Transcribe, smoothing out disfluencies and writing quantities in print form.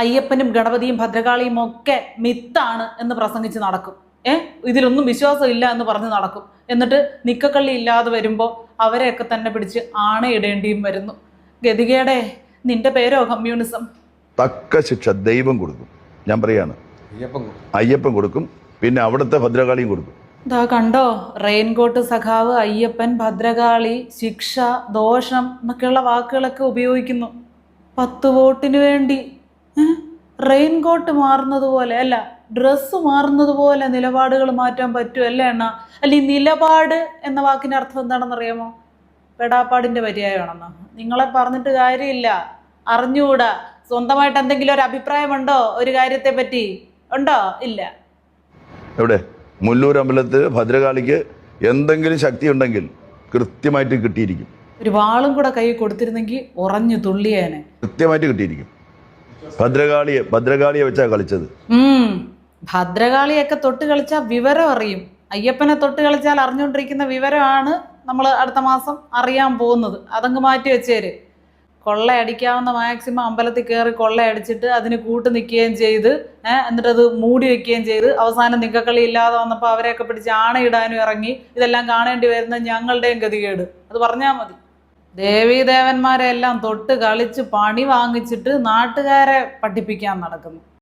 അയ്യപ്പനും ഗണപതിയും ഭദ്രകാളിയും ഒക്കെ മിത്താണ് എന്ന് പ്രസംഗിച്ച് നടക്കും. ഇതിലൊന്നും വിശ്വാസമില്ല എന്ന് പറഞ്ഞ് നടക്കും. എന്നിട്ട് നിക്കക്കള്ളി ഇല്ലാതെ വരുമ്പോൾ അവരെയൊക്കെ തന്നെ പിടിച്ച് ആണയിടേണ്ടിയും വരുന്നു. ഗതികേടെ, നിന്റെ പേരോ കമ്മ്യൂണിസം? തക്ക ശിക്ഷ ദൈവം കൊടുക്കും. ഞാൻ പറയാണ്, അയ്യപ്പൻ കൊടുക്കും, പിന്നെ അവിടുത്തെ ഭദ്രകാളിയും കൊടുക്കും. ഇതാ കണ്ടോ, റെയിൻകോട്ട് സഖാവ് അയ്യപ്പൻ, ഭദ്രകാളി, ശിക്ഷ, ദോഷം എന്നൊക്കെയുള്ള വാക്കുകളൊക്കെ ഉപയോഗിക്കുന്നു. 10 വോട്ടിന് വേണ്ടി റെയിൻകോട്ട് മാറുന്നത് പോലെ അല്ല, ഡ്രസ്സ് മാറുന്നത് പോലെ നിലപാടുകൾ മാറ്റാൻ പറ്റുമല്ലേ എണ്ണ? അല്ല, ഈ നിലപാട് എന്ന വാക്കിന്റെ അർത്ഥം എന്താണെന്നറിയാമോ? പെടാപ്പാടിന്റെ പര്യായമാണെന്ന്. നിങ്ങളെ പറഞ്ഞിട്ട് കാര്യമില്ല, അറിഞ്ഞുകൂടാ. സ്വന്തമായിട്ട് എന്തെങ്കിലും ഒരു അഭിപ്രായമുണ്ടോ ഒരു കാര്യത്തെ പറ്റി? ഉണ്ടോ? ഇല്ല. എവിടെ? മുല്ലൂർ അമ്പലത്തിൽ ഭദ്രകാളിക്ക് എന്തെങ്കിലും ശക്തി ഉണ്ടെങ്കിൽ കൃത്യമായിട്ട് കിട്ടിയിരിക്കും. ഒരു വാളും കൂടെ കൈ കൊടുത്തിരുന്നെങ്കിൽ ഉറഞ്ഞു തുള്ളിയേനെ. കൃത്യമായിട്ട് കിട്ടിയിരിക്കും. ഭദ്രകാളിയെ വെച്ചാ കളിച്ചത്. ഭദ്രകാളിയൊക്കെ തൊട്ട് കളിച്ചാൽ വിവരം അറിയും. അയ്യപ്പനെ തൊട്ട് കളിച്ചാൽ അറിഞ്ഞുകൊണ്ടിരിക്കുന്ന വിവരമാണ് നമ്മൾ അടുത്ത മാസം അറിയാൻ പോകുന്നത്. അതങ്ങ് മാറ്റി വെച്ചേര്. കൊള്ളയടിക്കാവുന്ന മാക്സിമം അമ്പലത്തിൽ കയറി കൊള്ളയടിച്ചിട്ട് അതിന് കൂട്ട് നിൽക്കുകയും ചെയ്ത് എന്നിട്ട് അത് മൂടി വെക്കുകയും ചെയ്ത് അവസാനം നിക്കക്കളി ഇല്ലാതെ വന്നപ്പോൾ അവരെയൊക്കെ പിടിച്ച് ആണയിടാനും ഇറങ്ങി. ഇതെല്ലാം കാണേണ്ടി വരുന്ന ഞങ്ങളുടെയും ഗതികേട്. അത് പറഞ്ഞാൽ മതി. ദേവീദേവന്മാരെ എല്ലാം തൊട്ട് കളിച്ച് പണി വാങ്ങിച്ചിട്ട് നാട്ടുകാരെ പഠിപ്പിക്കാൻ നടക്കുന്നു.